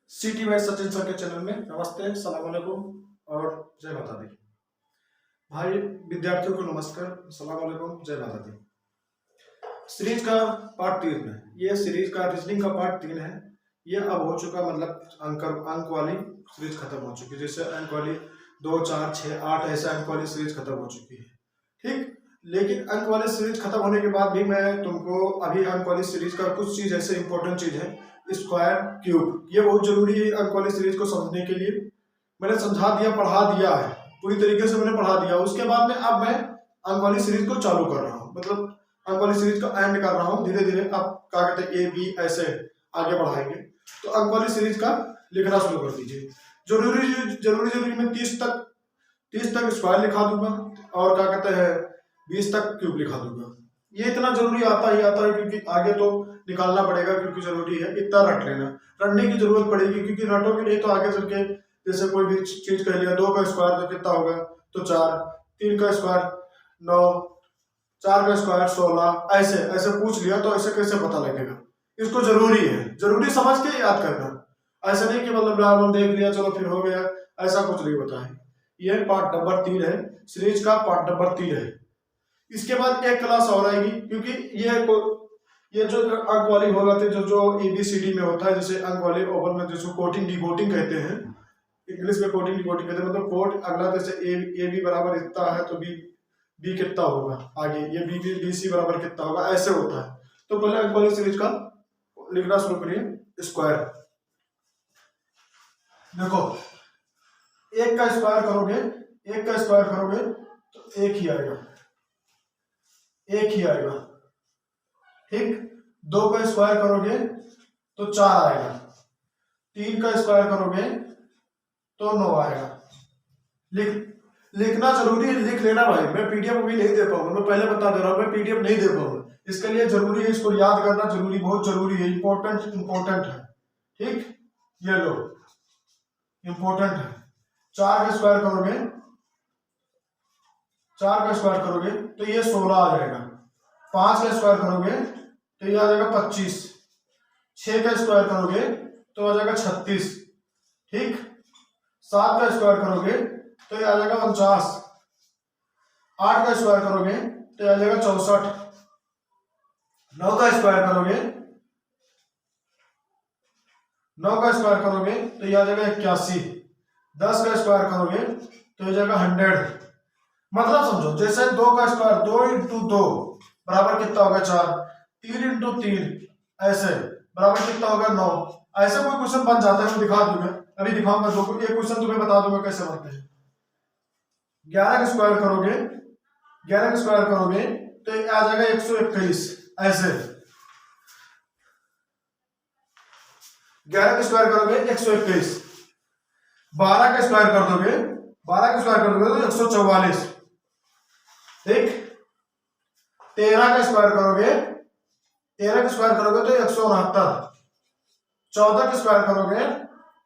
City wise Sachin sir के channel में नमस्ते, सलाम अलैकुम और जय माता दी। भाई विद्यार्थियों को नमस्कार, सलाम अलैकुम, जय माता दी। सीरीज का पार्ट 3 है। ये सीरीज का रीजनिंग का पार्ट 3 है। ये अब हो चुका, मतलब अंक वाली सीरीज खत्म हो चुकी है। जैसे अंक वाली 2, 4, 6, 8 ऐसे अंक वाली सीरीज खत्म हो चुकी है, ठीक। लेकिन अंक वाली सीरीज खत्म होने के बाद भी मैं तुमको अभी अंक वाली सीरीज का कुछ चीज ऐसे इंपॉर्टेंट चीज है, स्क्वायर क्यूब, ये बहुत जरूरी है अंक वाली सीरीज को समझने के लिए। मैंने समझा दिया, पढ़ा दिया है, पूरी तरीके से मैंने पढ़ा दिया। उसके बाद में अब मैं अंक वाली सीरीज को चालू कर रहा हूँ, मतलब अंक वाली सीरीज का एंड कर रहा हूँ धीरे धीरे। अब क्या कहते हैं, ए बी ऐसे आगे बढ़ाएंगे। तो अंक वाली सीरीज का लिखना शुरू कर दीजिए। जरूरी मैं 30 तक स्क्वायर लिखा दूंगा और क्या कहते हैं 20 तक क्यूब लिखा दूंगा। ये इतना जरूरी आता ही आता है, क्योंकि आगे तो निकालना पड़ेगा, क्योंकि जरूरी है। इतना रट लेना, रटने की जरूरत पड़ेगी, क्योंकि रटोगे नहीं तो आगे चल के जैसे कोई भी चीज कह लिया, 2 का स्क्वायर तो कितना होगा, तो 4, 3 का स्क्वायर 9, 4 का स्क्वायर 16, ऐसे ऐसे पूछ लिया तो ऐसे कैसे पता लगेगा। इसको जरूरी है, जरूरी समझ के याद करना। ऐसा नहीं कि मतलब देख लिया चलो फिर हो गया, ऐसा कुछ नहीं होता है। यह पार्ट नंबर 3 है, सीरीज का पार्ट नंबर 3 है। इसके बाद एक क्लास और आएगी, क्योंकि ये जो अंक वाली होगा जो ABCD में होता है, जैसे अंक वाले ओवल में जिसको कोटिंग डिकोडिंग कहते हैं, इंग्लिश में कोटिंग डिकोडिंग कहते हैं। मतलब कोट अगला जैसे ए बी बराबर इतना है तो बी कितना होगा आगे, ये बी सी बराबर कितना होगा, ऐसे होता है। तो पहले अंक वाली सीरीज का लिखना शुरू करिए। स्क्वायर देखो, 1 का स्क्वायर करोगे तो 1 ही आएगा, 1 ही आएगा, ठीक। 2 का स्क्वायर करोगे तो 4 आएगा, 3 का स्क्वायर करोगे तो 9 आएगा। लिखना जरूरी है, लिख लेना भाई। मैं PDF भी नहीं दे पाऊंगा, मैं पहले बता दे रहा हूँ, मैं PDF नहीं दे पाऊंगा। इसके लिए जरूरी है, इसको याद करना जरूरी, बहुत जरूरी है, इंपॉर्टेंट है, ठीक। ये लो, इंपॉर्टेंट है। 4 का स्क्वायर करोगे तो ये 16 आ जाएगा। 5 का स्क्वायर करोगे तो ये आ जाएगा 25। 6 का स्क्वायर करोगे तो आ जाएगा 36, ठीक। 7 का स्क्वायर करोगे तो ये आ जाएगा 49। 8 का स्क्वायर करोगे तो ये आ जाएगा 64। 9 का स्क्वायर करोगे तो ये आ जाएगा 81। 10 का स्क्वायर करोगे तो ये जाएगा 100। मतलब समझो, जैसे 2 का स्क्वायर 2 × 2 बराबर कितना होगा 4, 3 × 3 ऐसे बराबर कितना होगा 9। ऐसे कोई क्वेश्चन बन जाता है, मैं दिखा दूंगा, अभी दिखाऊंगा। एक क्वेश्चन तुम्हें बता दूंगा कैसे बनते हैं। 11 का स्क्वायर करोगे तो ये आ जाएगा 121, ऐसे। 11 का स्क्वायर करोगे 121। 12 का स्क्वायर कर दोगे तो 144, ठीक। 13 का स्क्वायर करोगे तो 169। 14 का स्क्वायर करोगे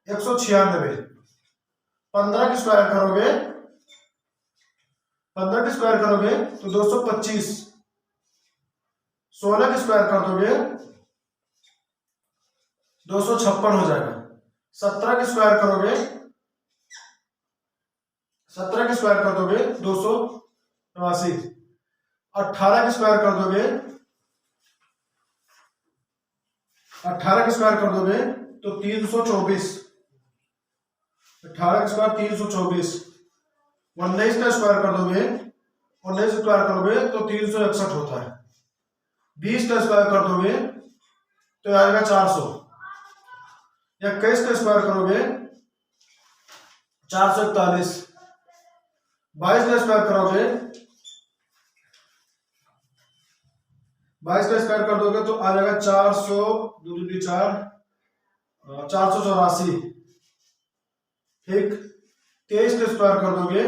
196। 15 का स्क्वायर करोगे तो 225। 16 का स्क्वायर कर दोगे 256 हो जाएगा। 17 का स्क्वायर कर दोगे 289। 18 का स्क्वायर कर दोगे तो 324। 18 का स्क्वायर 324। 19 का स्क्वायर कर दोगे तो 361 होता है। 20 का स्क्वायर कर दोगे तो आएगा 400। 21 का स्क्वायर करोगे 441। 22 का स्क्वायर कर दोगे तो आ जाएगा 484, ठीक। 23 का स्क्वायर कर दोगे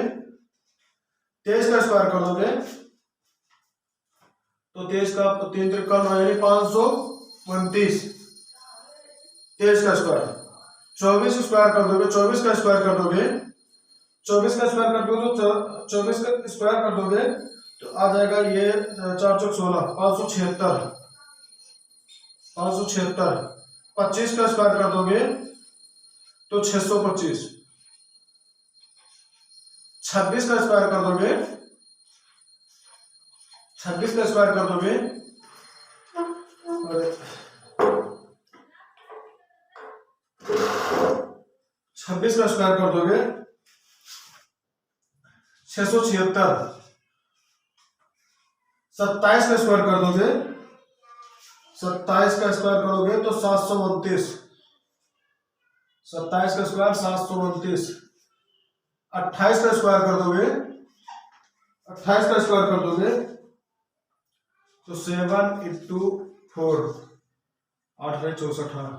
तो 23 का 3 त्रिका 529, 23 का स्क्वायर। 24 स्क्वायर कर दोगे तो 24 का स्क्वायर कर दोगे तो आ जाएगा ये 4 × 16, 576। 25 का स्क्वायर कर दोगे तो 625। 26 का स्क्वायर कर दोगे, 26 का स्क्वायर कर दोगे, 26 का स्क्वायर कर दोगे 676। 27 का स्क्वायर कर दोगे, 27 का स्क्वायर करोगे तो 729। 27 का स्क्वायर 729। 28 का स्क्वायर कर दोगे, 28 का स्क्वायर कर दोगे तो 7 इंटू 4, 8 है 64।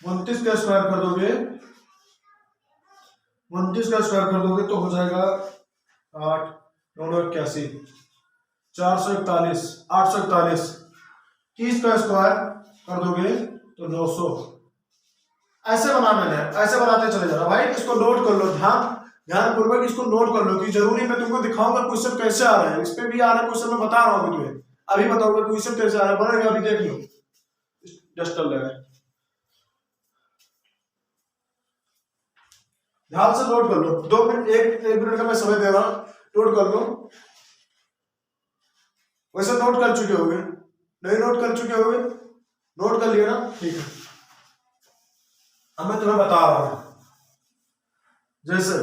29 का स्क्वायर कर दोगे, 29 का स्क्वायर कर दोगे तो हो जाएगा 8 9 81, 441, 841। 30 का स्क्वायर कर दोगे तो 900। ऐसे बनाना है, ऐसे बनाते चले जाना भाई। इसको नोट कर लो, ध्यान पूर्वक इसको नोट कर लो कि जरूरी मैं तुमको दिखाऊंगा क्वेश्चन कैसे आ रहा है। इस पे भी आ रहा है क्वेश्चन, मैं बता रहा हूँ तुम्हें, अभी बताऊंगा क्वेश्चन कैसे आ रहा है, बनेगा अभी देख लो। डस्टर लगा, ध्यान से नोट कर लो। 2 मिनट, एक मिनट का मैं समय दे रहा हूं, नोट कर लो। वैसे नोट कर चुके होगे, नहीं नोट कर चुके होगे, नोट कर लिया ना, ठीक है। अब मैं तुम्हें बता रहा हूं, जैसे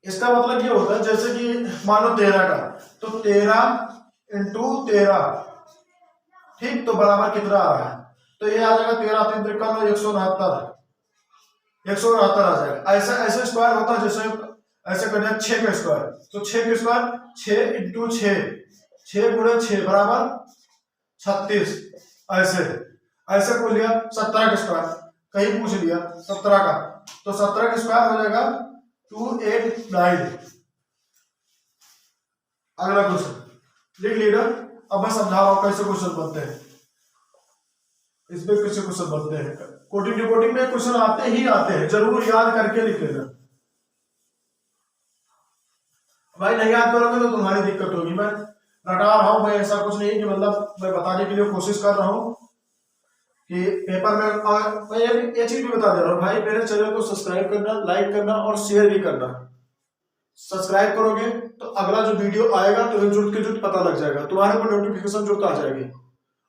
इसका मतलब ये होता है, जैसे कि मान लो 13 का, तो 13 इंटू 13, ठीक, तो बराबर कितना आ रहा है, तो ये आ जाएगा 13 3 53 169, 169 आ जाएगा। ऐसे ऐसे स्क्वायर होता है, जैसे ऐसे कर दिया 6 का स्क्वायर, तो 6 का स्क्वायर 6 इंटू 6, 6 गुणे 6 बराबर 36। ऐसे ऐसे को लिया 17 का स्क्वायर, कहीं पूछ लिया 17 का, तो 17 का स्क्वायर हो जाएगा 289। अगला क्वेश्चन लिख लीजिए। अब मैं समझा रहा हूं कैसे क्वेश्चन बनते हैं, इसमें कैसे क्वेश्चन बनते हैं। कोटिंग डिकोडिंग में क्वेश्चन आते ही आते हैं, जरूर याद करके लिख लेना भाई। नहीं याद करोगे तो तुम्हारी दिक्कत होगी। मैं रटा रहा हूं, मैं ऐसा कुछ नहीं कि मतलब मैं बताने के लिए कोशिश कर रहा हूं कि पेपर में। मैं ये चीज भी बता दे रहा हूँ भाई, मेरे चैनल को सब्सक्राइब करना, लाइक करना और शेयर भी करना। सब्सक्राइब करोगे तो अगला जो वीडियो आएगा तो जुट के जुट पता लग जाएगा, तुम्हारे को नोटिफिकेशन जुट आ जाएगी।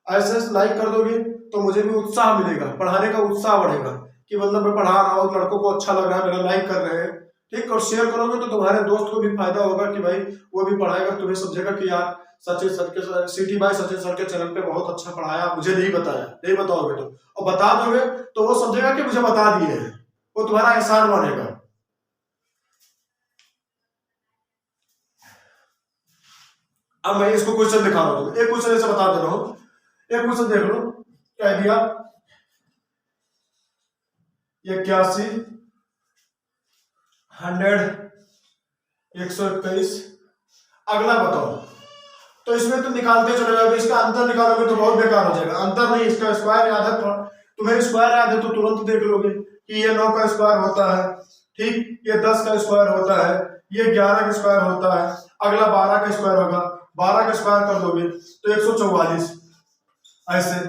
ऐसे लाइक कर दोगे तो मुझे भी उत्साह मिलेगा, पढ़ाने का उत्साह बढ़ेगा कि मतलब मैं पढ़ा रहा हूँ, लड़कों को अच्छा लग रहा है, मेरा लाइक कर रहे हैं, ठीक। और शेयर करोगे तो तुम्हारे दोस्त को भी फायदा होगा कि भाई वो भी पढ़ाएगा, तुम्हें समझेगा कि यार सचिन सर के, सिटी भाई सचिन सर के चैनल पे बहुत अच्छा पढ़ाया, मुझे नहीं बताया। नहीं बताओगे तो, और बता दोगे तो वो समझेगा कि मुझे बता दिए हैं, वो तुम्हारा एहसान बनेगा। अब मैं इसको क्वेश्चन दिखा रहा हूँ, एक क्वेश्चन ऐसे बता दे रहा हूँ। एक क्वेश्चन देख लो, क्या दिया, 81 100 121। अगला बताओ, तो इसमें तुम निकालते चले जाओगे, इसका अंतर निकालोगे तो बहुत बेकार हो जाएगा। अंतर नहीं, इसका स्क्वायर याद है, तुम्हें स्क्वायर याद है तो तुरंत देख लोगे कि ये 9 का स्क्वायर होता है, ठीक, ये 10 का स्क्वायर होता है, ये 11 का स्क्वायर होता है, अगला 12 का स्क्वायर होगा, 12 का स्क्वायर कर दोगे तो 144। ऐसे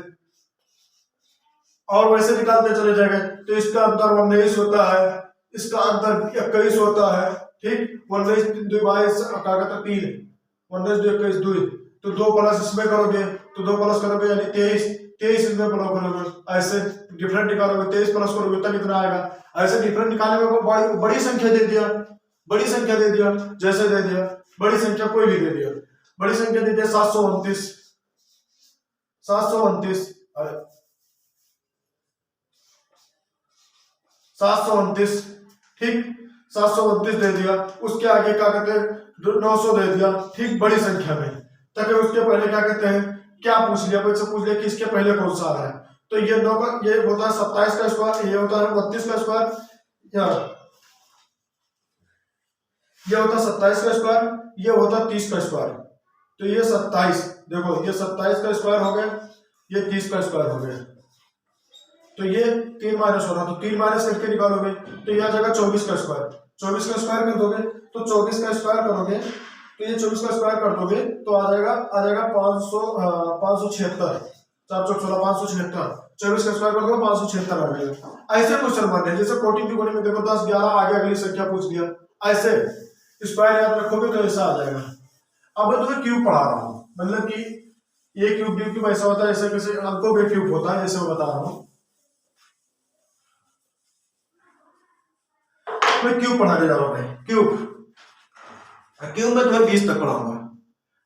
और वैसे निकालते चले जाएंगे, तो इसका अंतर 19 होता है, इसका अंतर 21 होता है, ठीक। 19 2 22 क्या कहता है 3, 19 2 21 2, तो 2 प्लस इसमें करोगे तो 2 प्लस करोगे यानी 23, 23 इसमें प्लस करोगे, ऐसे डिफरेंट निकालोगे, 23 प्लस करोगे तब इतना आएगा। ऐसे डिफरेंट निकालने में बड़ी संख्या दे दिया, बड़ी संख्या दे दिया, जैसे दे दिया बड़ी संख्या, कोई भी दे दिया, बड़ी संख्या दे दिया 729, 729, 729, ठीक, 729 दे दिया। उसके आगे क्या कहते हैं 900 दे दिया, ठीक, बड़ी संख्या में। ताकि उसके पहले क्या कहते हैं, क्या पूछ लिया, मुझसे पूछ लिया कि इसके पहले कौन सा आ रहा है, तो ये 9 का, ये होता है 27 का स्क्वायर, ये होता है 32 का स्क्वायर, ये होता है 27 का स्क्वायर, ये होता है 30 का स्क्वायर। तो ये 27, देखो ये 27 का स्क्वायर हो गया, ये 30 का स्क्वायर हो गया, तो ये 3 माइनस होना, तो 3 माइनस करके निकालोगे तो ये आ जाएगा 24 का स्क्वायर। 24 का स्क्वायर कर दोगे तो 24 का स्क्वायर करोगे तो ये 24 का स्क्वायर कर दोगे तो आ जाएगा 576, 4 16 576, 24 का स्क्वायर कर दो 576 आ जाएगा। ऐसे क्वेश्चन बन रहे हैं जैसे 14 में देखो 10 11 आगे अगली संख्या पूछ दिया, ऐसे स्क्वायर याद रखोगे तो ऐसा आ जाएगा। अब मैं तुम्हें क्यूब पढ़ा रहा हूँ, मतलब कि ये क्यूब डी क्यूब ऐसा होता है, ऐसे कैसे अंकों में क्यूब होता है, जैसे मैं बता रहा हूँ। मैं क्यूब पढ़ाने जा रहा हूँ, क्यूब में तुम्हें 20 तक पढ़ाऊंगा,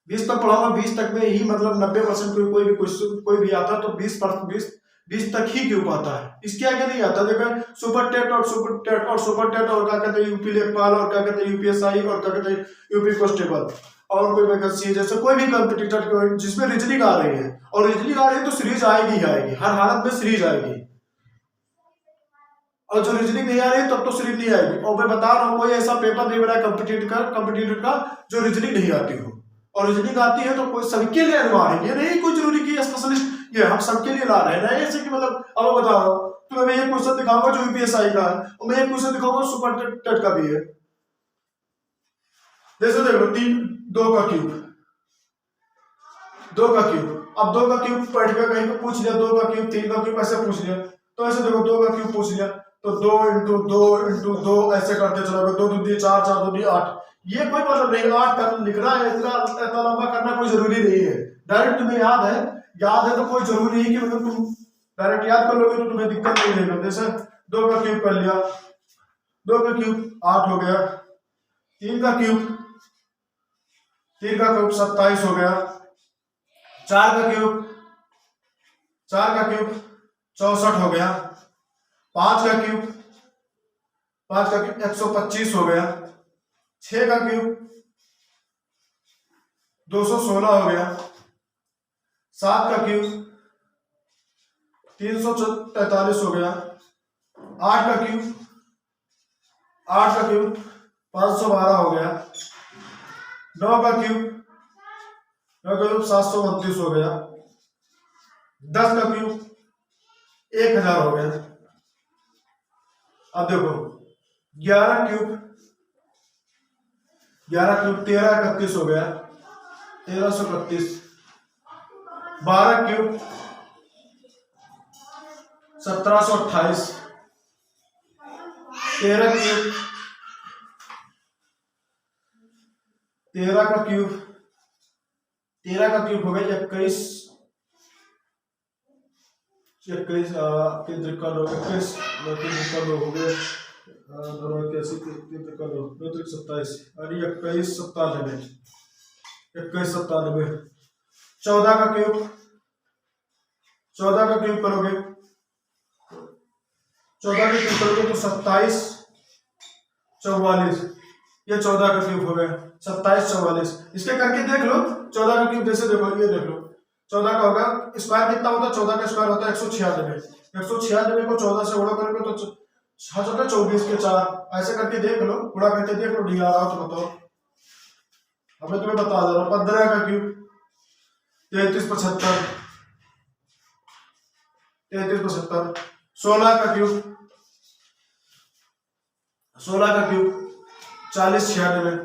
20 तक पढ़ाऊंगा। 20 तक में ही मतलब 90% कोई भी क्वेश्चन कोई भी आता है तो 20 तक ही क्यूब आता है, इसके आगे नहीं आता। देखो सुपर टेट और क्या कहते हैं यूपी लेखपाल और क्या कहते हैं यूपीएसआई और क्या कहते हैं यूपी कांस्टेबल और कोई वैकेंसी जैसे कोई भी कॉम्पिटिटर जिसमें रीजनिंग आ रही है, और रीजनिंग आ रही है तो सीरीज आएगी ही आएगी, हर हालत में सीरीज आएगी। और जो रीजनिंग नहीं आ रही तब तो सीरीज नहीं आएगी। और मैं बता रहा हूँ कोई ऐसा पेपर नहीं बना कॉम्पिटिटिव का जो रीजनिंग नहीं आती हो, और रीजनिंग आती है तो कोई सबके लिए अनिवार्य है, ये नहीं कोई जरूरी कि स्पेशलिस्ट, ये हम सबके लिए ला रहे हैं ना, ऐसे कि मतलब अब मैं बता रहा हूँ तो मैं एक क्वेश्चन दिखाऊंगा जो यूपीएसआई का है और मैं एक क्वेश्चन दिखाऊंगा सुपर टेट का भी है। जैसे देख लो 2 का क्यूब, 2 का क्यूब, अब 2 का क्यूब पढ़ के कहीं पे पूछ लिया, 2 का क्यूब 3 का क्यूब ऐसे पूछ लिया, तो ऐसे देखो 2 का क्यूब पूछ लिया तो 2 इंटू 2 ऐसे करते चलोगे, 2 2 4 4 2 8, ये कोई मतलब नहीं 8 कर लिखना है, इतना लंबा करना कोई जरूरी नहीं है। डायरेक्ट तुम्हें याद है तो कोई जरूरी नहीं कि मतलब तुम डायरेक्ट याद कर लोगे तो तुम्हें दिक्कत नहीं रहेगा। जैसे 2 का क्यूब कर लिया, 2 का क्यूब 8 हो गया, 3 का क्यूब 27 हो गया, 4 का क्यूब 64 हो गया, 5 का क्यूब 125 हो गया, 6 का क्यूब 216 हो गया, 7 का क्यूब 343 हो गया, 8 का क्यूब 512 हो गया, 9 का क्यूब 732 हो गया, 10 का क्यूब 1000 हो गया। अब देखो 11 क्यूब 1331 हो गया, 1331, 12 क्यूब 1728, 13 का क्यूब हो गया 21 हो गए, 27 यानी 21 97, 14 का क्यूब करोगे, 14 का क्यूब करोगे तो 27 44, ये 14 का क्यूब हो गया 27 44। इसके करके देख लो 14 का क्यूब, जैसे देखो ये देख लो 14 का होगा स्क्वायर कितना होता है, 14 का स्क्वायर होता है 196, 196 को 14 से गुणा करोगे तो 24 के 4, ऐसे करके देख लो, गुणा करके देख लो, डी आ रहा तो बताओ। अब मैं तुम्हें बता दे रहा हूँ 15 का क्यूब 3375, 16 का क्यूब 4096,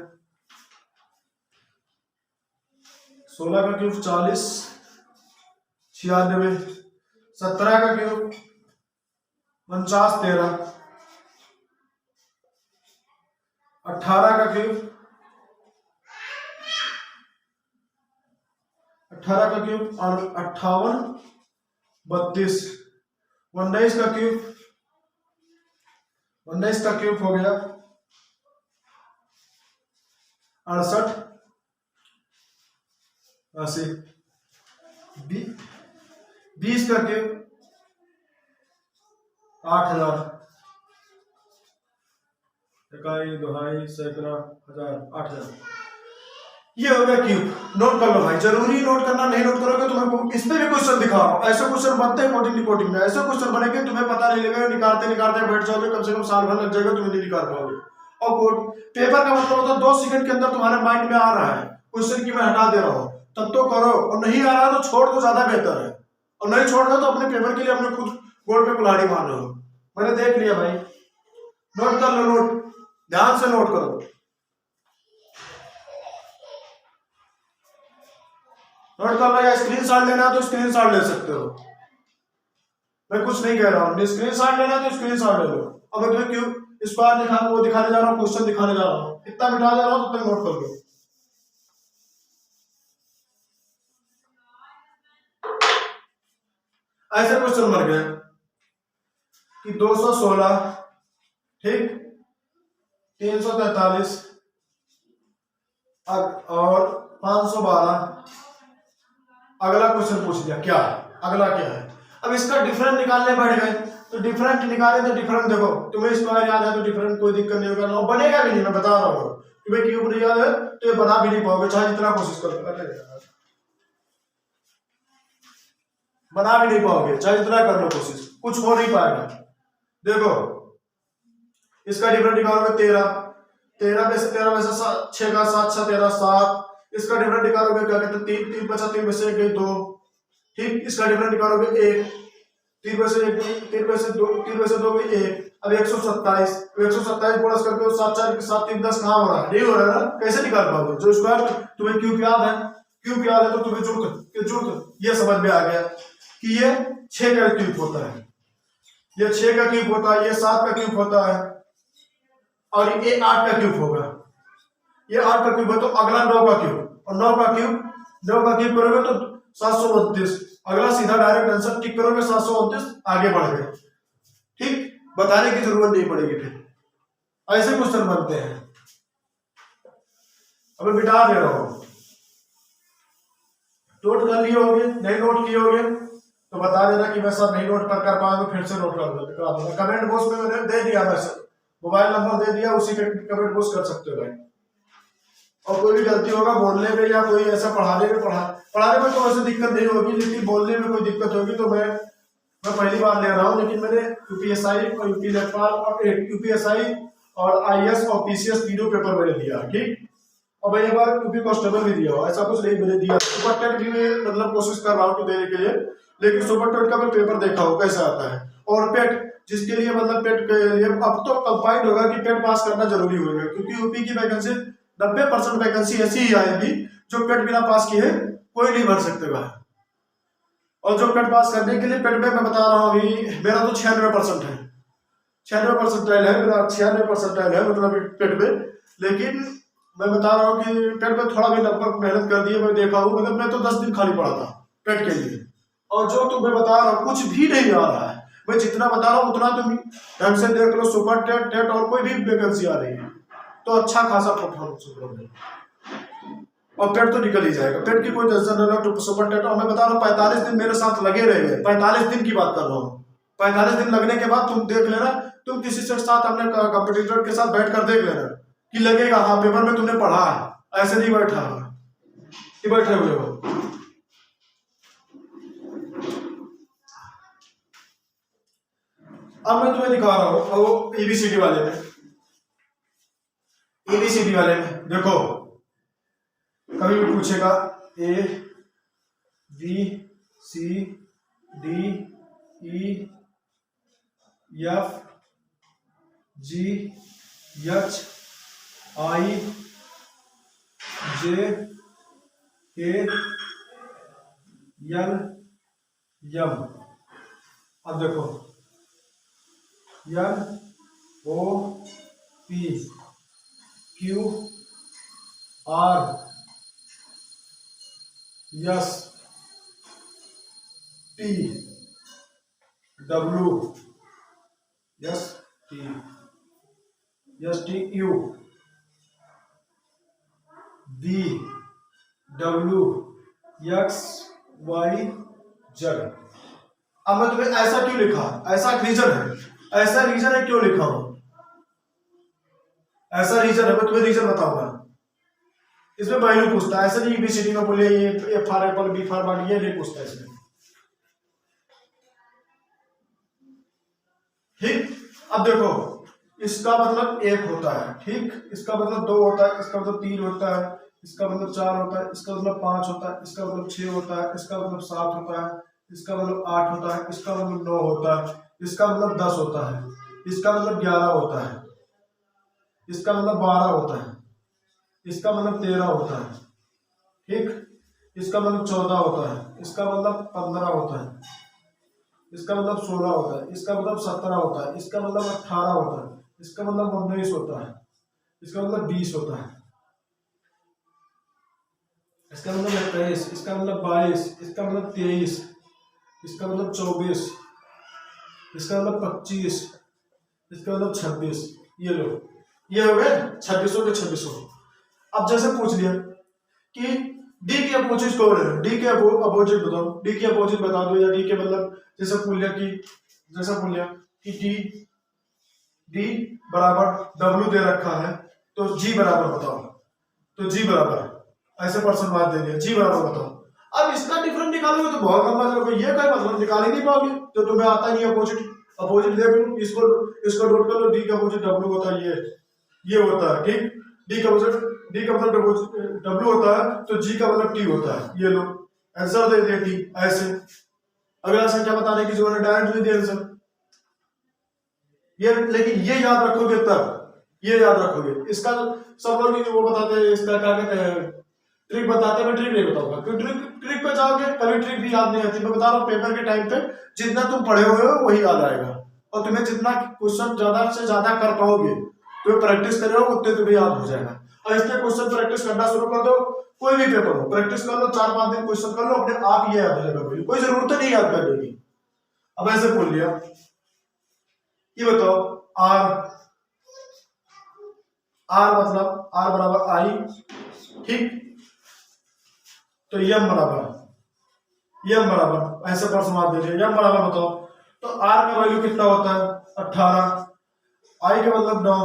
16 का क्यूब 4096, 17 का क्यूब 4913, 18 का क्यूब 58 32, 19 का क्यूब हो गया 68 80, 20 का क्यूब 8000, इकाई दुहाई सैकड़ा हजार 8000, ये हो गया क्यूब। नोट कर लो भाई, जरूरी नोट करना, नहीं नोट करोगे तुम्हें इस पे भी क्वेश्चन दिखाओ, ऐसे क्वेश्चन बनते हैं कोटिंग में, ऐसे क्वेश्चन बनेंगे तुम्हें पता नहीं लगेगा, निकालते बैठ जाओगे, कम से कम साल भर लग जाएगा, तुम्हें नहीं निकाल पाओगे। और पेपर का मतलब होता है 2 सेकंड के अंदर तुम्हारे माइंड में आ रहा है क्वेश्चन की मैं हटा दे रहा हूँ तब तो करो, और नहीं आ रहा तो छोड़ दो, ज्यादा बेहतर है। और नहीं छोड़ रहे तो अपने पेपर के लिए अपने खुद बोर्ड पे कुल्हाड़ी मार रहे हो। मैंने देख लिया भाई, नोट कर लो, नोट ध्यान से नोट करो, नोट कर लो, या स्क्रीनशॉट लेना है तो स्क्रीनशॉट ले सकते हो। मैं कुछ नहीं कह रहा हूँ, स्क्रीन शॉट लेना तो स्क्रीन शॉट ले लो। अब मैं तुम्हें क्यों स्क्वायर वो दिखाने जा रहा हूँ, क्वेश्चन दिखाने जा रहा हूँ, इतना मिटा जा रहा हूँ तो तुम नोट कर लो। ऐसे क्वेश्चन बन गए कि 216 ठीक, 343 और 512। अगला क्वेश्चन पूछ लिया, क्या अगला क्या है। अब इसका डिफरेंट निकालने बैठ गए, तो डिफरेंट निकाले तो डिफरेंट देखो, तुम्हें स्क्वायर याद है तो डिफरेंट कोई दिक्कत नहीं होगा, और बनेगा भी नहीं, मैं बता रहा हूँ। तुम्हें क्यूब नहीं याद है तो ये बना भी नहीं पाओगे, चाहे जितना कोशिश करो, बना भी नहीं पाओगे, चाहे जितना कर लो कोशिश, कुछ हो नहीं पाएगा। देखो इसका डिफरेंट निकालोगे 13, 13 में से 6 का 7 6 13 7। इसका डिफरेंट निकालोगे क्या कहते हैं 3 3 बचा 3 में से 1 2 ठीक। इसका डिफरेंट निकालोगे 1 3 में से 1 3 में से 2 3 में से 2 भी 1। अब 127 बोनस करके 7 4 के 7 3 10 कहां हो रहा है, नहीं हो रहा है ना, कैसे निकाल पाओगे। जो स्क्वायर तुम्हें क्यूब याद है, क्यूब याद है तो तुम्हें जुड़ ये समझ में आ गया कि ये 6 का क्यूब होता है, ये 6 का क्यूब होता है, ये 7 का क्यूब होता है, और ये 8 का क्यूब होगा। ये 8 का क्यूब है तो अगला 9 का क्यूब, और 9 का क्यूब करोगे तो 729। अगला सीधा डायरेक्ट आंसर टिक करोगे 729, आगे बढ़ गए ठीक, बताने की जरूरत नहीं पड़ेगी। फिर ऐसे क्वेश्चन बनते हैं। अब मैं मिटा दे रहा हूं, नोट कर लिए होंगे, नहीं नोट किए होंगे तो बता देना कि मैं सर नहीं नोट कर पाऊंगा, फिर से नोट करा दूंगा। कमेंट बॉक्स में मैंने दे दिया, मैसेज मोबाइल नंबर दे दिया, उसी पे कमेंट बॉक्स कर सकते हो भाई। और कोई भी गलती होगा बोलने में या कोई ऐसा पढ़ाने में तो वैसे दिक्कत नहीं होगी, लेकिन बोलने में कोई दिक्कत होगी तो मैं पहली बार ले रहा हूँ, लेकिन मैंने यूपीएसआई और यूपी लेखपाल और यूपीएसआई और आईएएस और पीसीएस तीनों पेपर मैंने दिया ठीक। और मैंने बार यूपी कांस्टेबल भी दिया, ऐसा कुछ नहीं मैंने दिया। सुपर टेट भी मैं मतलब कोशिश कर रहा हूँ देने के लिए, लेकिन सुपर टेट का मैं पेपर देखा हूँ कैसा आता है। और पेट जिसके लिए मतलब पेट के लिए अब तो कंबाइंड होगा कि पेट पास करना जरूरी होगा, क्योंकि यूपी की वैकेंसी 90% वैकेंसी ऐसी ही आएगी जो पेट बिना पास किए कोई नहीं भर सकते भाई। और जो पेट पास करने के लिए पेट में मैं बता रहा हूँ अभी मेरा तो 96% है, 96 परसेंटाइल है मेरा, 96 परसेंटाइल है मतलब पेट में। लेकिन मैं बता रहा हूँ कि पेट में थोड़ा भी लगभग मेहनत कर दी है, मैं देखा हूँ, मतलब मैं तो 10 दिन खाली पड़ा था पेट के लिए। और जो तुम्हें बता रहा हूँ कुछ भी नहीं आ रहा है, मैं जितना बता रहा हूँ उतना तुम ढंग से देख लो। सुपर टेट टेट और कोई भी वैकेंसी आ रही है तो अच्छा खासा परफॉर्मेंस है, और पेट तो निकल ही जाएगा, पेट की कोई टेंशन नहीं लो। सुपर टेट और मैं बता रहा हूँ 45 दिन मेरे साथ लगे रहे, 45 दिन की बात कर रहा हूँ। 45 दिन लगने के बाद तुम देख लेना, तुम किसी से साथ अपने कंपटीटर के साथ बैठ कर देख लेना कि लगेगा हाँ पेपर में तुमने पढ़ा है, ऐसे नहीं बैठा कि बैठे हुए हो। अब मैं तुम्हें दिखा रहा हूं वो एबीसीडी वाले में, एबीसीडी वाले में देखो कभी भी पूछेगा A B C D E F G H I J K L M. अब देखो N O P Q R S T W S T U B W X Y Z. अब मैं तुम्हें ऐसा क्यों लिखा, ऐसा रीजन है, ऐसा रीजन है क्यों लिखा हूं, ऐसा रीजन है, मैं तुम्हें रीजन बताऊंगा। इसमें वैल्यू पूछता है, ऐसे नहीं एबीसीडी में बोले ये A for apple B for body, ये नहीं पूछता इसमें ठीक। अब देखो इसका मतलब 1 होता है ठीक, इसका मतलब 2 होता है, इसका मतलब 3 होता है, इसका मतलब 4 होता है, इसका मतलब 5 होता है, इसका मतलब 6 होता है, इसका मतलब 7 होता है, इसका मतलब 8 होता है, इसका मतलब 9 होता है, इसका मतलब 10 होता है, इसका मतलब 11 होता है, इसका मतलब 12 होता है, इसका मतलब 13 होता है ठीक, इसका मतलब 14 होता है, इसका मतलब 15 होता है, इसका मतलब 16 होता है, इसका मतलब 17 होता है, इसका मतलब 18 होता है, इसका मतलब 19 होता है, इसका मतलब 20 होता है, इसका मतलब 21, इसका मतलब 22, इसका मतलब 23, इसका मतलब 24, इसका मतलब 25, इसका मतलब 26। ये लो, ये हो गए 2600 के 2600। अब जैसे पूछ लिया कि डी के अपोजिट को डी के अपोजिट बताओ, डी के अपोजिट बता दो, या डी के मतलब जैसे पूछ लिया कि डी डी बराबर डब्ल्यू दे रखा है, तो जी बराबर बताओ, तो जी बराबर ऐसे परसेंट मार दे दिया, जी बराबर बताओ। अब इसका डिफरेंस निकालोगे तो बहुत लंबा चलोगे, ये कोई मतलब निकाल ही नहीं पाओगे, तो तुम्हें आता नहीं अपोजिट। अपोजिट देख लो, इसको नोट कर लो, डी का अपोजिट डब्ल्यू होता है, ये होता है, ठीक। डी का अपोजिट, डी का मतलब डब्ल्यू होता है, तो जी का मतलब टी होता है, ये लो आंसर दे दिया टी। ऐसे अगला संख्या बताने की जरूरत है, डायरेक्ट दे दिया आंसर। ये लेकिन ये याद रखोगे तब, ये याद रखोगे। इसका सब लोग वो बताते हैं, इसका क्या कहते हैं, ट्रिक बताते हैं, मैं ट्रिक नहीं बताऊंगा क्योंकि ट्रिक पे जाओगे कभी ट्रिक भी याद नहीं आती। मैं बता रहा हूँ पेपर के टाइम पे जितना तुम पढ़े हुए हो वही याद आएगा, और तुम्हें जितना क्वेश्चन ज्यादा से ज्यादा कर पाओगे, तुम्हें प्रैक्टिस कर रहे हो उतने तुम्हें याद हो जाएगा। और इसलिए क्वेश्चन प्रैक्टिस करना शुरू कर दो, कोई भी पेपर हो प्रैक्टिस कर लो, 4-5 दिन क्वेश्चन कर लो, अपने आप ये याद हो जाएगा, कोई जरूरत नहीं याद करने की। अब ऐसे बोल लिया, ये बताओ आर, आर मतलब आर बराबर आई, ठीक। तो यम बराबर ऐसे परसेंट मार दीजिए, यम बराबर बताओ, तो आर का वैल्यू कितना होता है 18, आई का मतलब 9,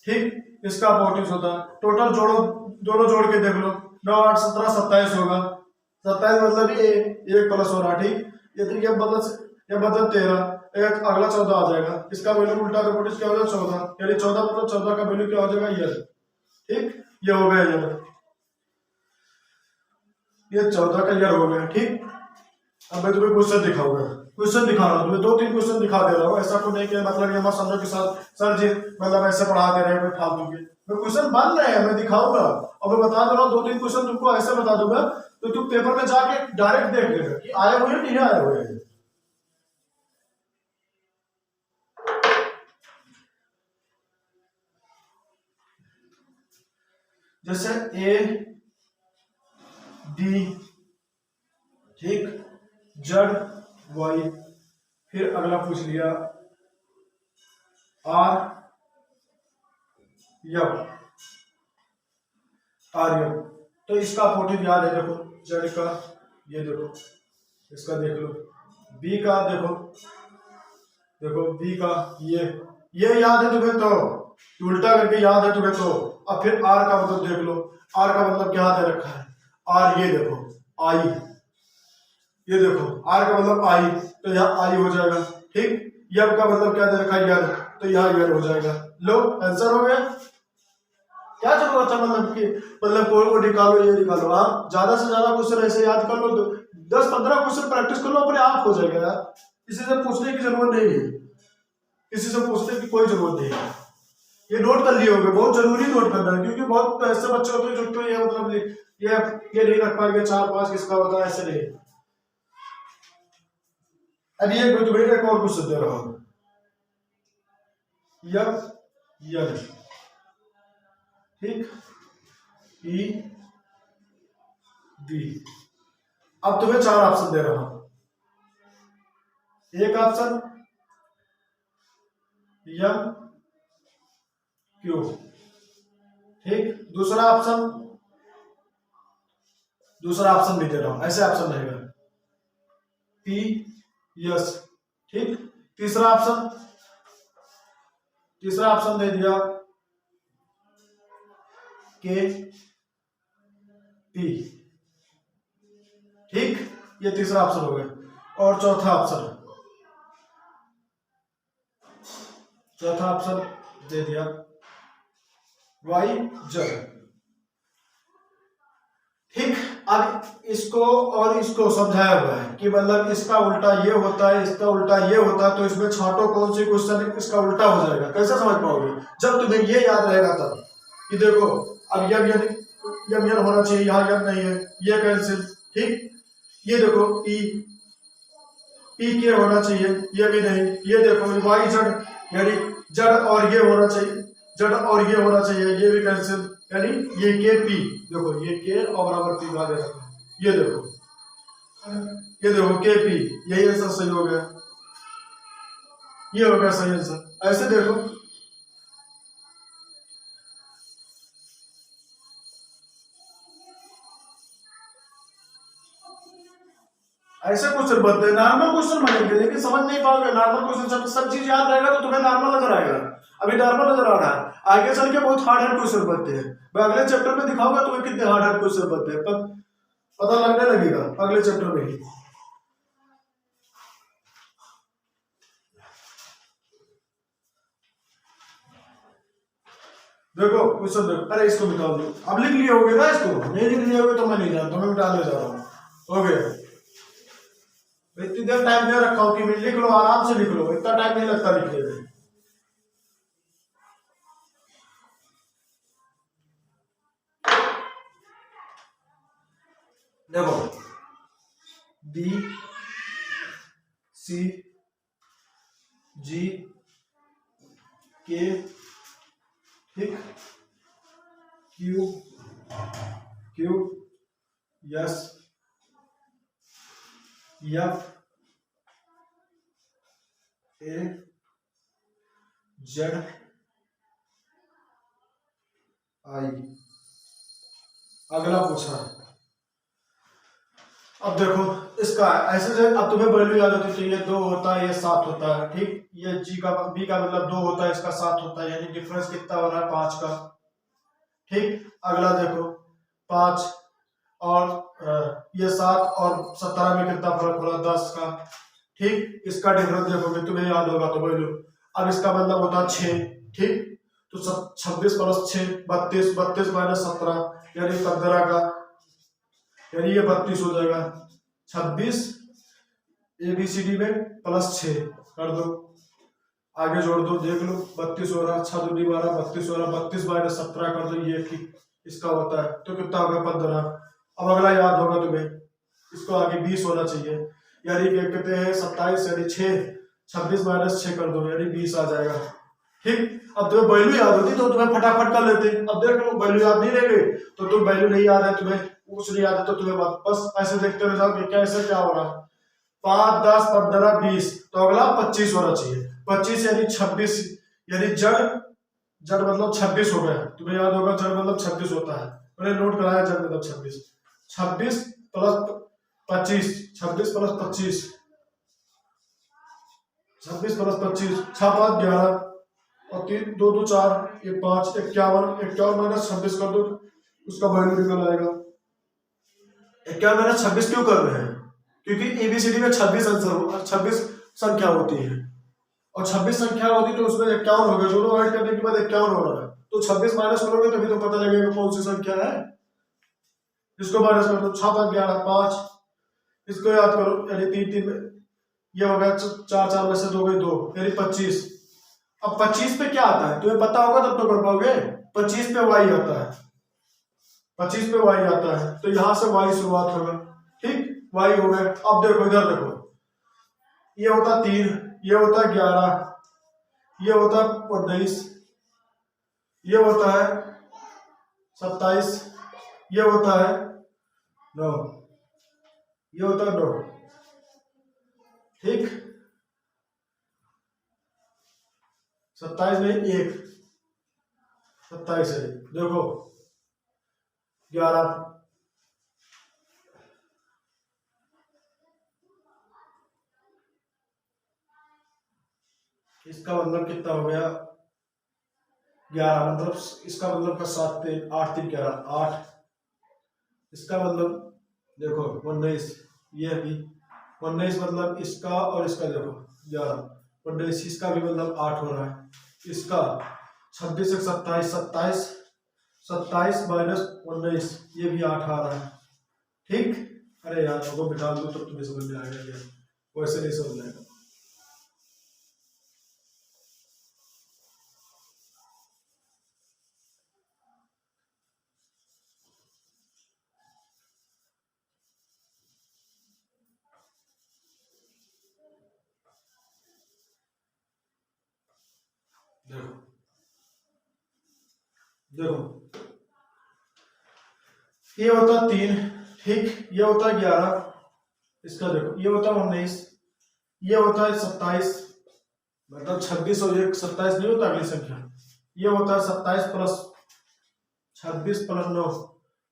ठीक। इसका अपोजिट होता है, टोटल जोड़ो, दोनों जोड़ के देख लो, 9 8 17 27 होगा, 27 मतलब ये एक प्लस हो रहा, ठीक। ये मतलब 13, एक अगला 14 आ जाएगा, इसका वैल्यू उल्टा करोगे क्या हो जाएगा 14, यानी 14 मतलब 14 का वैल्यू क्या हो जाएगा ये, ठीक। ये हो गया ये 14 का ईयर हो गया, ठीक। अब मैं तुम्हें क्वेश्चन दिखाऊंगा, क्वेश्चन दिखा रहा हूँ तुम्हें, 2-3 क्वेश्चन दिखा दे रहा हूँ, ऐसा कुछ नहीं कि मतलब ये मत समझो के साथ सर जी मतलब ऐसे पढ़ा दे रहे हैं फालतू के, मैं क्वेश्चन बन रहे हैं मैं दिखाऊंगा, और मैं बता दे रहा हूँ 2-3 क्वेश्चन तुमको ऐसे बता दूंगा तो तुम पेपर में जाके डायरेक्ट देख लेगा कि आए हुए नहीं आए हुए हैं। जैसे ए डी, ठीक, जेड वाई, फिर अगला पूछ लिया आर यम, आर यम, तो इसका अपोजिट याद है, देखो जेड का ये देखो, इसका देख लो, बी का देखो बी का ये याद है तुम्हें तो उल्टा करके याद है तुम्हें तो। अब फिर आर का मतलब देख लो, आर का मतलब क्या दे रखा है, आर ये देखो आई, ये देखो आर का मतलब आई, तो यहाँ आई हो जाएगा, ठीक। यम का मतलब क्या दे रखा है यर, तो यहाँ यर हो जाएगा। लो आंसर हो गया। क्या जरूरत है मतलब कि मतलब कोई को निकालो ये निकालो, आप ज्यादा से ज्यादा क्वेश्चन ऐसे याद कर लो, तो 10-15 क्वेश्चन प्रैक्टिस कर लो, अपने आप हो जाएगा यार, किसी से पूछने की जरूरत नहीं है, किसी से पूछने की कोई जरूरत नहीं है। ये नोट कर लिए होंगे, बहुत जरूरी नोट करना है, क्योंकि बहुत ऐसे बच्चे होते हैं जो ये मतलब ये नहीं रख पाएंगे 4-5 किसका होता है, ऐसे नहीं। अब ये तुम्हें एक और क्वेश्चन दे रहा हूं, यम ठीक, ई बी। अब तुम्हें 4 ऑप्शन दे रहा हूं, एक ऑप्शन यम क्यू, ठीक। दूसरा ऑप्शन भी दे रहा हूं, ऐसे ऑप्शन रहेगा पी यस, ठीक। तीसरा ऑप्शन दे दिया के पी, ठीक। ये तीसरा ऑप्शन हो गया। और चौथा ऑप्शन दे दिया वाई जेड, ठीक। अब इसको और इसको समझाया हुआ है कि मतलब इसका उल्टा ये होता है, इसका उल्टा ये होता है, तो इसमें छांटो कौन सी क्वेश्चन इसका उल्टा हो जाएगा, कैसे समझ पाओगे जब तुम्हें ये याद रहेगा तब कि देखो अब यम होना चाहिए, यहाँ यम नहीं है, ये कैंसिल, ठीक। ये देखो ई पी के होना चाहिए, ये भी नहीं। ये देखो वाई जेड यानी जेड और ये होना चाहिए, जेड और ये होना चाहिए, ये भी कैंसिल, यानी ये के पी, देखो ये के और बराबर पी का दे रखा है, ये देखो के पी, यही आंसर सही हो गया, ये हो गया सही आंसर। ऐसे देखो ऐसे क्वेश्चन बनते हैं, नॉर्मल क्वेश्चन बनेंगे लेकिन समझ नहीं पाओगे। नॉर्मल क्वेश्चन जब सब चीज याद रहेगा तो तुम्हें नॉर्मल नजर आएगा, अभी नॉर्मल नजर आ रहा है, आगे चल के बहुत हार्ड हार्ड क्वेश्चन बनते हैं। मैं अगले चैप्टर में दिखाऊंगा तुम्हें कितने हार्ड हार्ड क्वेश्चन बनते हैं, पता लगने लगेगा अगले चैप्टर में ही। देखो क्वेश्चन देखो, अरे इसको मिटा दो, अब लिख लिए होगे ना, इसको नहीं लिख लिए होगे तो मैं नहीं जानता, मैं मिटा ले जा रहा हूँ। हो गया, इतनी देर टाइम दे रखा हूँ कि लिख लो, आराम से लिख लो, इतना टाइम नहीं लगता लिखने में। देखो बी सी जी के ठीक, Q Q S F A Z I. अगला पूछा, अब देखो इसका ऐसे से, अब तुम्हें वैल्यू याद होती है, ये 2 होता है, ये 7 होता है, ठीक, ये जी का बी का मतलब 2 होता है, इसका 7 होता है, यानी डिफरेंस कितना हो रहा है 5 का, ठीक। अगला देखो 5 और ये 7 और 17 में कितना फर्क हो रहा है 10 का, ठीक। इसका डिफरेंस देखोगे तुम्हें याद होगा तो वैल्यू, अब इसका मतलब होता है 6, ठीक, तो 26 प्लस 6 32, 32 माइनस 17 यानी 15 का, यानी ये 32 हो जाएगा। 26 ABCD में प्लस 6 कर दो, आगे जोड़ दो, देख लो 32 हो रहा, 6 दूनी 12, 32 हो रहा, 32 माइनस 17 कर दो, ये इसका होता है, तो कितना होगा 15। अब अगला याद होगा तुम्हें, इसको आगे 20 होना चाहिए, यानी क्या कहते हैं 27 यानी 6, 26 माइनस 6 कर दो यानी 20 आ जाएगा, ठीक। अब तुम्हें वैल्यू याद होती तो तुम्हें फटाफट कर लेते, अब देख लो वैल्यू याद नहीं रह गई तो तुम वैल्यू नहीं याद है, तुम्हें कुछ नहीं याद है तो तुम्हें बस ऐसे देखते रह जाओ कि कैसे क्या हो रहा है। 5 10 15 20, तो अगला 25 होना चाहिए, 25 यानी 26, यानी जड़ जड़ मतलब 26 हो गया, तुम्हें याद होगा जड़ मतलब 26 होता है, मैंने नोट कराया जड़ मतलब 26, 26 प्लस 25, 26 प्लस 25, 26 प्लस 25, 6 5 11 और 3 2 2 4 ये 5 51, 51 माइनस 26 कर दो, उसका वैल्यू निकल आएगा। 51 माइनस 26 क्यों कर रहे हैं, क्योंकि एबीसीडी में 26 आंसर 26 संख्या होती है, और 26 संख्या होती तो उसमें 51 होगा, दोनों ऐड करने के बाद 51 हो रहा है, तो 26 माइनस करोगे तभी तो पता लगेगा कौन सी संख्या है, इसको माइनस कर दो, 6 5 11 5, इसको याद करो यानी 3 3 में ये हो गया, 4 4 में से 2 गई 2 यानी 25। अब 25 पे क्या आता है तुम्हें पता होगा तब तो कर पाओगे, 25 पे वाई आता है, 25 पे वाई आता है, तो यहां से वाई शुरुआत होगा, ठीक, वाई हो गया। अब देखो इधर देखो, ये होता 3, ये होता 11, ये होता 19, ये होता है 27, ये होता है 9, ये होता है 9, ठीक, 27 में 1, 27 है, देखो 11, इसका मतलब कितना हो गया 11, मतलब इसका मतलब का 7 3 8 3 11 8, इसका मतलब देखो 19, ये भी 19 मतलब इसका और इसका देखो 11, 19 इसका भी मतलब 8 हो रहा है, इसका 26 से 27 27, 27 माइनस 19 ये भी 8 आ रहा है, ठीक। अरे यार वो बिठा दो तो तुम्हें समझ में आएगा, क्या वैसे नहीं समझ आएगा। देखो देखो, ये होता 3, ठीक, ये होता 11, इसका देखो ये होता 19, ये होता है 27, मतलब 26 और 1 27 नहीं होता अगली संख्या, ये होता है 27 प्लस 26 प्लस 9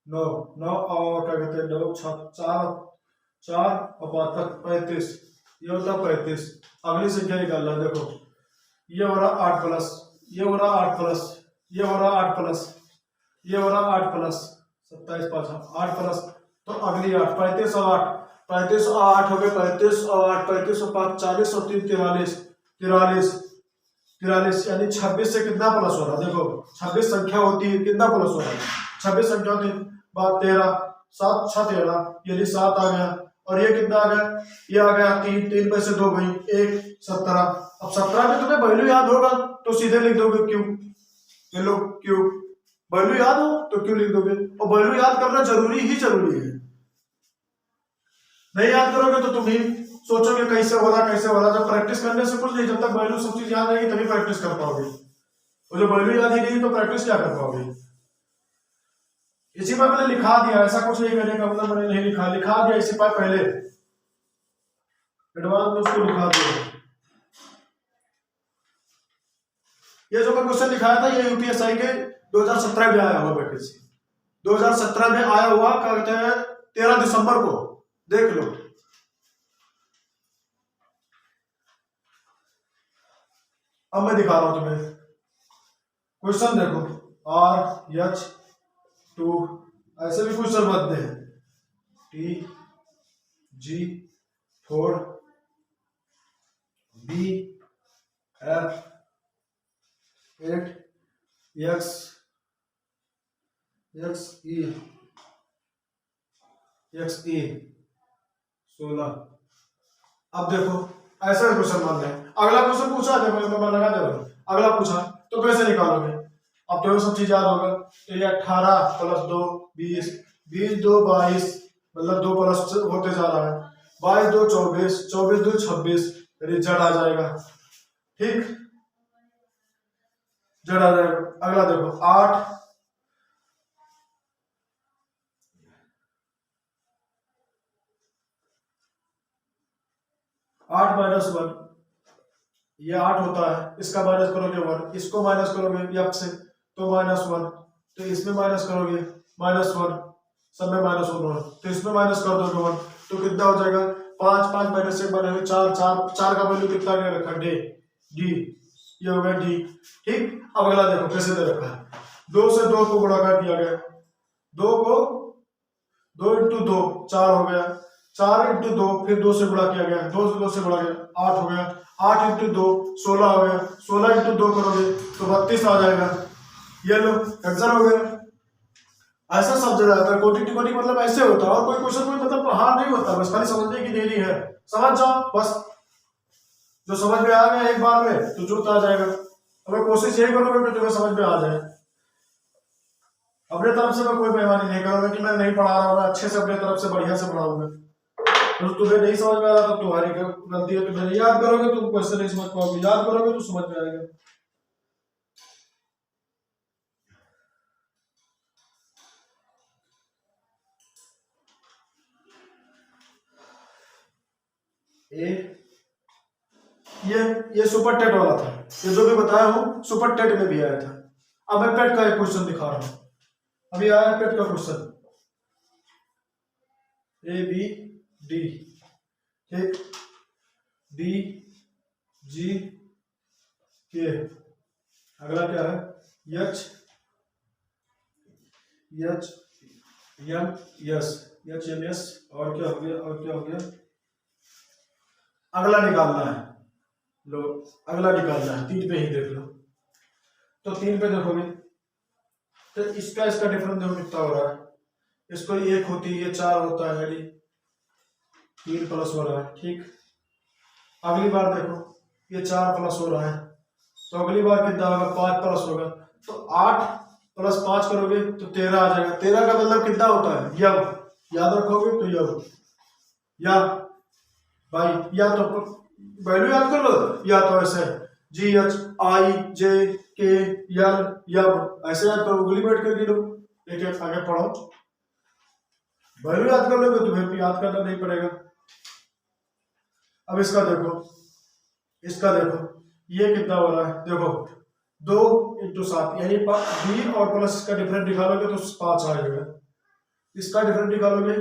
9 9 और क्या कहते हैं 9 4 4 और 35, ये होता है 35। अगली संख्या निकालना, देखो ये हो रहा 8 प्लस, ये हो रहा 8 प्लस, ये हो रहा 8 प्लस, ये हो रहा 8 प्लस 27 5 8 प्लस, तो अगली 8 35 और 8 35 और 8 हो गए 35 और 8 35 और 5 40 और 3 43 43 43, यानी 26 से कितना प्लस हो रहा है, देखो 26 संख्या होती है कितना प्लस हो रहा है, 26 संख्या होती है बाद 13 7 6 13, यानी 7 आ गया, और ये कितना आ गया, ये आ गया 3 3 में से 2 गई 1 17। अब 17 में तुम्हें वैल्यू याद होगा तो सीधे लिख दोगे क्यू, ये लो क्यू, वैल्यू याद हो तो क्यू लिख दोगे, और वैल्यू याद करना जरूरी है, नहीं याद करोगे तो तुम ही सोचोगे कैसे हो रहा कैसे हो रहा, जब प्रैक्टिस करने से कुछ नहीं, जब तक वैल्यू सब चीज याद रहेगी तभी प्रैक्टिस कर पाओगे, और जब वैल्यू याद ही नहीं तो प्रैक्टिस क्या कर पाओगे। इसी पर मैंने लिखा दिया, ऐसा कुछ नहीं करने का मतलब मैंने नहीं लिखा दिया इसी पर पहले एडवांस में उसको लिखा दिया। ये जो मैं क्वेश्चन दिखाया था ये यूपीएसआई के 2017 में आया हुआ वैकेंसी, 2017 में आया हुआ, क्या कहते हैं 13 दिसंबर को, देख लो। अब मैं दिखा रहा हूं तुम्हें क्वेश्चन, देखो RH2 ऐसे भी क्वेश्चन बनते हैं, TG4 BF8 XE 16। अब देखो ऐसा क्वेश्चन मान रहे हैं, अगला क्वेश्चन पूछा, देखो मैं लगा दे रहा हूं, अगला पूछा तो कैसे निकालोगे, अब देखो सब चीज याद होगा, तो ये 18 प्लस 2 20 20 2 22, मतलब 2 प्लस होते जा रहा है, 22 2 24 24 2 26, यानी जड़ आ जाएगा, ठीक जड़ आ जाएगा। अगला देखो 8 8 माइनस 1, ये 8 होता है, इसका माइनस करोगे 1, इसको माइनस करोगे यप से तो -1, तो इसमें माइनस करोगे -1, सब में -1, तो इसमें माइनस कर दोगे 1, तो कितना हो जाएगा 5 5 माइनस 1 बनेगा 4 4 4 का वैल्यू कितना दे रखा डी डी, ये हो गया डी, ठीक। अब अगला देखो कैसे दे रखा है, 2 से 2 को गुणाकार किया गया, 2 को 2 इंटू 2 4 हो गया, 4 इंटू 2 फिर 2 से गुणा किया गया, 2 से 2 से गुणा किया 8 हो गया, 8 इंटू 2 16 हो गया, 16 इंटू 2 करोगे तो 32 आ जाएगा, ये लो आंसर हो गया। ऐसा सब जगह आता है, कोटि टू कोटि मतलब ऐसे होता है, और कोई क्वेश्चन कोई मतलब हाँ नहीं होता, बस खाली समझने की देरी है, समझ जाओ बस, जो समझ में आ गया एक बार में तो जुड़ता आ जाएगा, अगर कोशिश यही करोगे कि तुम्हें समझ में आ जाए। अपने तरफ से मैं कोई बेईमानी नहीं करूंगा कि मैं नहीं पढ़ा रहा हूँ, मैं अच्छे से अपने तरफ से बढ़िया से पढ़ाऊंगा, तो तुम्हें नहीं समझ में आ रहा तो तुम्हारी गलती है, तुम्हें याद करोगे तुम क्वेश्चन नहीं समझ पाओगे, याद करोगे तो समझ में आएगा। ये सुपर टेट वाला था, ये जो भी बताया हूँ सुपर टेट में भी आया था। अब मैं पेट का एक क्वेश्चन दिखा रहा हूँ, अभी आया पेट का क्वेश्चन ABD, ठीक, DGK, अगला क्या है HMS, और क्या हो गया अगला निकालना है, लो अगला निकालना है, 3 पे ही देख लो, तो 3 पे देखोगे तो इसका डिफरेंस देखो कितना हो रहा है, इसको 1 होती है, ये 4 होता है, यानी 3 प्लस हो रहा है, ठीक। अगली बार देखो ये 4 प्लस हो रहा है, तो अगली बार कितना होगा 5 प्लस होगा, तो 8 प्लस 5 करोगे तो 13 आ जाएगा, 13 का मतलब कितना होता है यव, याद रखोगे तो यव, या भाई या तो वैल्यू याद कर लो या तो ऐसे GHIJKL ऐसे याद करो, उंगली बैठ कर गिनो, एक एक आगे पढ़ो। वैल्यू याद कर लोगे, तुम्हें याद करना नहीं पड़ेगा। अब इसका देखो, ये कितना हो रहा है, देखो 2 × 7 यानी बी और प्लस इसका डिफरेंस निकालोगे तो 5 आएगा। इसका डिफरेंस निकालोगे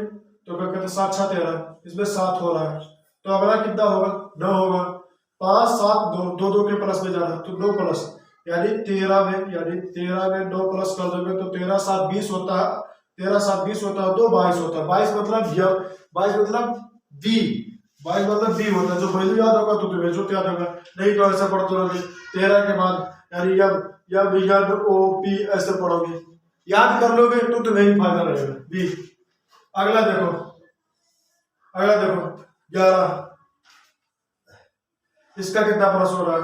तो क्या कहते हैं 7 6 13, इसमें 7 हो रहा है, तो अगला कितना होगा 9 होगा। 5 7 2 2 के प्लस में जा रहा है, तो 2 प्लस यानी 13 में 9 प्लस कर दोगे तो 13 7 20 होता है, 13 7 20 होता है, 2 22 होता है। 22 मतलब यह 22 मतलब बी, 22 मतलब बी होता है। जो वैल्यू याद होगा तो तुम्हें जो याद होगा, नहीं तो ऐसा पढ़ते रहोगे 13 के बाद यानी यब ओ पी ऐसे पढ़ोगे, याद कर लोगे तो तुम्हें ही फायदा रहेगा। बी। अगला देखो 11, इसका कितना प्लस हो रहा है,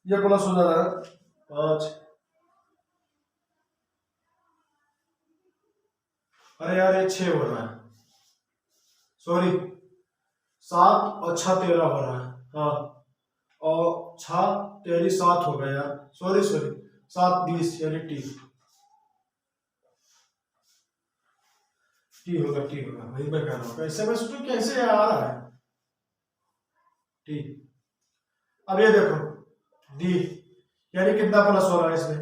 ये प्लस हो जा रहा है 5। अरे यार ये 6 हो रहा है, सॉरी 7 और 6 13 हो रहा है, हाँ, और 6 13 7 हो गया यार, सॉरी 7 20 यानी टी होगा, वही मैं कह रहा हूँ। कैसे मैं सोचूं कैसे आ रहा है टी। अब ये देखो डी यानी कितना प्लस हो रहा है इसमें,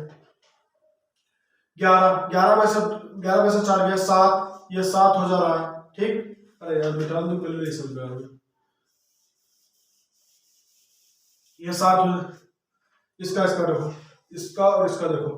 11 में से 4 गया 7, ये 7 हो जा रहा है, ठीक। अरे यार मिटा दूं पहले, नहीं समझ में आ रहा, ये 7 हो, इसका देखो, इसका और इसका देखो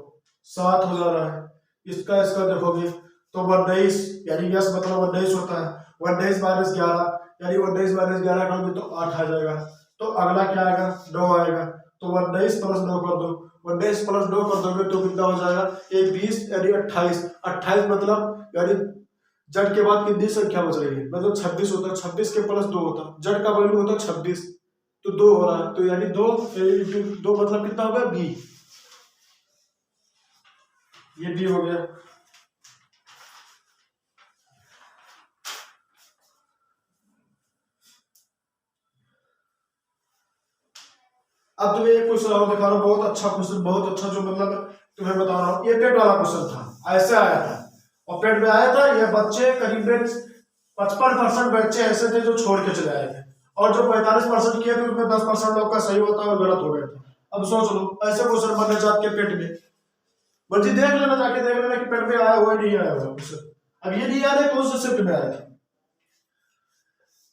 7 हो जा रहा है, इसका देखोगे तो 19 यानी यस मतलब 19 होता है। 19 माइनस 11 यानी 19 माइनस 11 करोगे तो 8 आ जाएगा, तो अगला क्या आएगा 9 आएगा, तो 19 प्लस 9 कर दो, 19 प्लस 9 कर दोगे तो कितना हो जाएगा, ये 20 यानी 28 मतलब यानी जड़ के बाद कितनी संख्या बच रही है, मतलब 26 होता है, 26 के प्लस 2 होता है, जड़ का वैल्यू होता है 26, तो 2 हो रहा है, तो यानी 2 मतलब कितना हो गया बी, ये बी हो गया। अब तुम्हें एक क्वेश्चन और दिखा रहा हूँ, बहुत अच्छा क्वेश्चन, बहुत अच्छा, जो मतलब तुम्हें बता रहा हूँ, ये पेट वाला क्वेश्चन था, ऐसे आया था और पेट में आया था। ये बच्चे करीब 55% बच्चे ऐसे थे जो छोड़ के चले आए थे, और जो 45% किए थे उसमें 10% लोग का सही होता है और गलत हो गया था। अब सोच लो ऐसे क्वेश्चन बनने जात के पेट में, बल्कि देख लेना, जाके देख लेना कि पेट में आया हुआ नहीं आया हुआ क्वेश्चन। अब ये नहीं याद है कौन से शिफ्ट में आया था,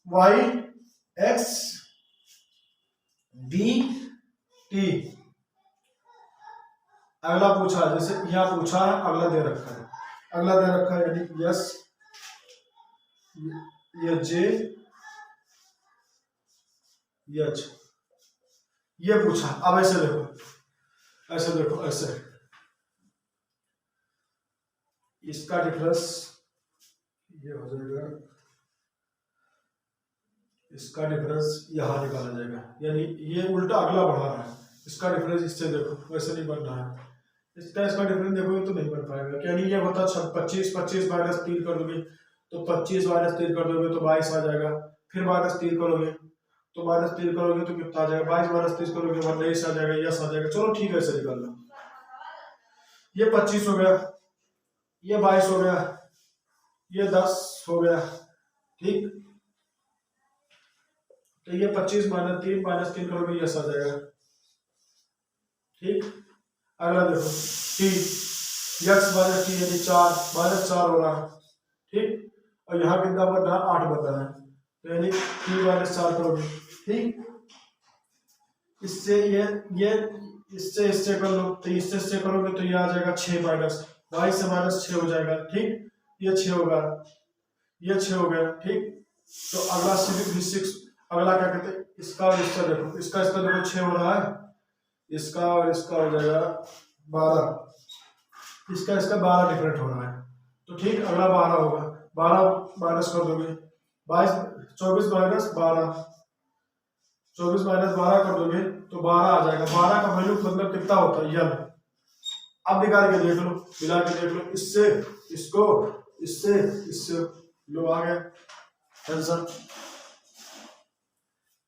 वाई एक्स बी टी। अगला पूछा, जैसे यहां पूछा है, अगला दे रखा है, यानी यस ये जे यच, ये पूछा। अब ऐसे देखो ऐसे, इसका डिफरेंस ये हो जाएगा, इसका डिफरेंस यहां निकाला जाएगा, यानी ये उल्टा अगला बढ़ा रहा है, इसका डिफरेंस इससे देखो वैसे नहीं बन रहा है, इसका डिफरेंस देखोगे तो नहीं बन पाएगा, यानी ये होता 25 माइनस 3 कर दोगे तो 25 माइनस 3 कर दोगे तो 22 आ जाएगा, फिर माइनस 3 करोगे तो कितना आ जाएगा, 22 माइनस 30 करोगे 19 आ जाएगा, यस आ जाएगा। चलो ठीक है, ऐसे निकाल लो, ये 25 हो गया, ये 22 हो गया, ये 10 हो गया, ठीक। तो ये 25 माइनस 3 करोगे, यस आ जाएगा, ठीक। अगला देखो टी, यक्स माइनस टी यानी 4 हो रहा है, ठीक। और यहाँ कितना बन रहा है 8 बन रहा है, तो यानी टी माइनस 4 करोगे, ठीक। इससे इससे कर लो, तो इससे करोगे तो ये आ जाएगा 6 माइनस 22 से माइनस 6 हो जाएगा, ठीक। ये 6 होगा, ये 6 हो गया, ठीक। तो अगला सिक्स, अगला क्या कहते हैं, इसका और इसका देखो, इसका देखो 6 हो रहा है, इसका और इसका हो जाएगा 12, इसका 12 डिफरेंट हो रहा है, तो ठीक। अगला 12 होगा, 12 माइनस कर दोगे, 24 माइनस 12 कर दोगे तो 12 आ जाएगा। 12 का वैल्यू मतलब कितना होता है, यल। अब निकाल के देख लो, मिला के देख लो, इससे इसको, इससे लो, आ गया आंसर।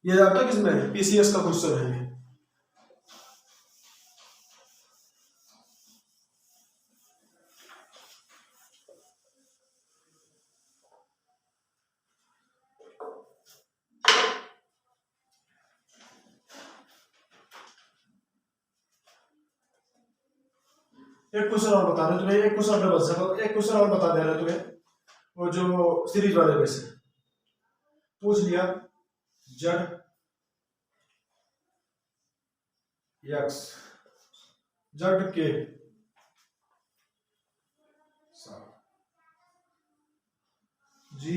ये जानते हो किसमें, पीसीएस का क्वेश्चन है ये। एक क्वेश्चन और बता रहे तुम्हें, एक क्वेश्चन अपने बच सको, एक क्वेश्चन और बता दे रहे तुम्हें, वो जो सीरीज वाले में से पूछ लिया, जेड एक्स जेड के जी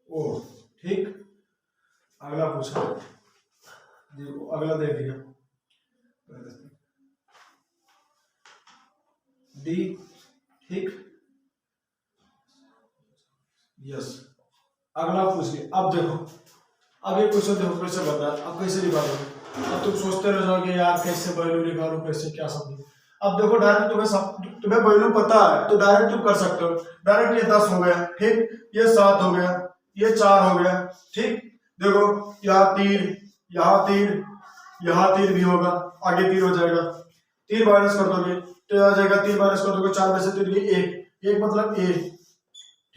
ओ, ठीक। अगला पूछा जी, अगला दे दिया डी, ठीक। यस, अगला पूछ लिया। अब देखो, अब ये क्वेश्चन देखो कैसे बता, अब कैसे निकालोगे। अब तुम सोचते रह जाओगे यार कैसे वैल्यू निकालूं, कैसे क्या समझू। अब देखो डायरेक्ट तुम्हें वैल्यू पता है तो डायरेक्ट तुम कर सकते हो। डायरेक्ट ये 10 हो गया, ठीक, ये 7 हो गया, ये 4 हो गया, ठीक। देखो यहाँ 3, यहाँ 3, यहाँ 3 भी होगा, आगे 3 हो जाएगा, 3 माइनस कर दोगे तो आ जाएगा, 3 माइनस कर दोगे 4 में से 3 1 मतलब ए,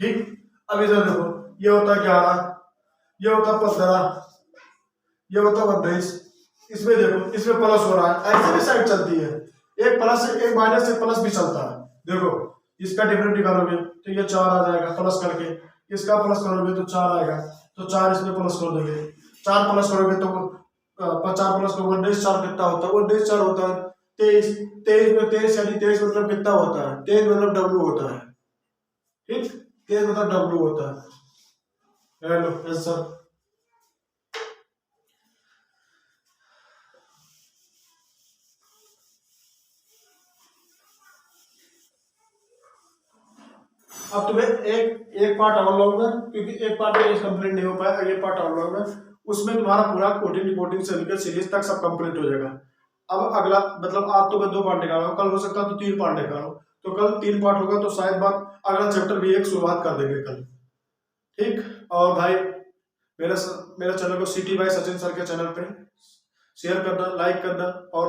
ठीक। अब इधर देखो, ये होता है 11, ये होता है 15, ये होता है 22। इसमें देखो, इसमें प्लस हो रहा है, ऐसे भी साइड चलती है, एक प्लस एक माइनस एक प्लस भी चलता है। देखो इसका डिफरेंट निकालोगे तो ये 4 आ जाएगा प्लस करके, इसका प्लस करोगे तो 4 आएगा, तो 4 इसमें प्लस कर दोगे, 4 प्लस करोगे तो 4 प्लस करोगे 19, 4 कितना होता है, 19 4 होता है 23, 23 में 23 यानी 23 मतलब कितना होता है, 23 मतलब डब्ल्यू होता है, ठीक, 23 मतलब डब्ल्यू होता है। Hello yes sir. अब तुम्हें एक पार्ट और लूंगा, क्योंकि एक पार्ट में कंप्लीट नहीं हो पाया, ये पार्ट और लूंगा, उसमें तुम्हारा पूरा कोडिंग रिपोर्टिंग से लेकर सीरीज तक सब कंप्लीट हो जाएगा। अब अगला मतलब आज तो मैं 2 पार्ट निकाला हूं, कल हो सकता है तो 3 पार्ट निकालूं, तो कल 3 पार्ट होगा तो शायद बात अगला चैप्टर भी एक शुरुआत कर देंगे कल, ठीक। और भाई मेरा चैनल को सिटी बाय सचिन सर के चैनल पे शेयर करना, लाइक करना और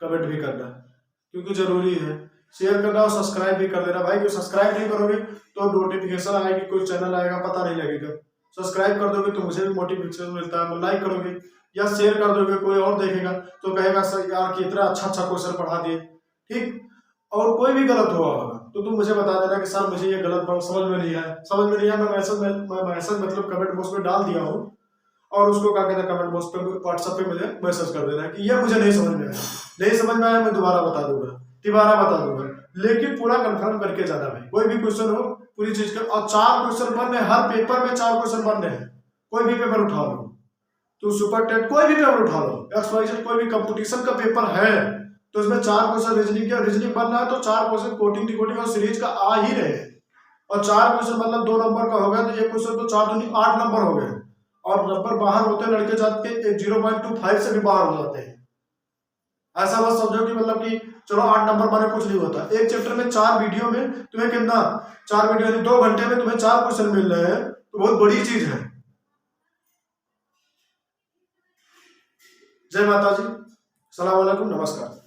कमेंट भी करना, क्योंकि जरूरी है शेयर करना, और सब्सक्राइब भी कर देना भाई, क्योंकि सब्सक्राइब नहीं करोगे तो नोटिफिकेशन आएगी, कोई चैनल आएगा पता नहीं लगेगा। सब्सक्राइब कर दोगे तो मुझे भी मोटिवेशन मिलता है, लाइक करोगे या शेयर कर दोगे, कोई और देखेगा तो कहेगा सर यार कि इतना अच्छा क्वेश्चन पढ़ा दिए, ठीक। और कोई भी गलत हुआ होगा तो तुम मुझे बता देना कि सर मुझे ये गलत समझ में नहीं आया, मैं मैसेज मतलब कमेंट बॉक्स में डाल दिया हूँ, और उसको क्या कहते हैं कमेंट बॉक्स पे व्हाट्सएप पे मुझे मैसेज कर देना कि ये मुझे नहीं समझ में आया, नहीं समझ में आया मैं दोबारा बता दूंगा, लेकिन पूरा कंफर्म करके जाना भाई, कोई भी क्वेश्चन हो पूरी चीज का। और 4 क्वेश्चन बनने, हर पेपर में 4 क्वेश्चन बनने हैं, कोई भी पेपर उठा लो, तो सुपर टेट कोई भी पेपर उठा लो, XYZ कोई भी कंपटीशन का पेपर है तो इसमें 4 क्वेश्चन रीजनिंग बनना है, तो 4 क्वेश्चन कोडिंग डिकोडिंग और सीरीज का आ ही रहे, और 4 क्वेश्चन मतलब 2 नंबर का हो गया, तो एक क्वेश्चन तो 4 दूनी 8 नंबर हो गए, और नंबर बाहर होते हैं लड़के जाते 0.25 से भी बाहर हो जाते हैं। ऐसा मत समझो कि मतलब कि चलो 8 नंबर माने कुछ नहीं होता, एक चैप्टर में 4 वीडियो में तुम्हें कितना, 4 वीडियो यानी 2 घंटे में तुम्हें 4 क्वेश्चन मिल रहे हैं, तो बहुत बड़ी चीज है। जय माता जी, सलाम अलैकुम, नमस्कार।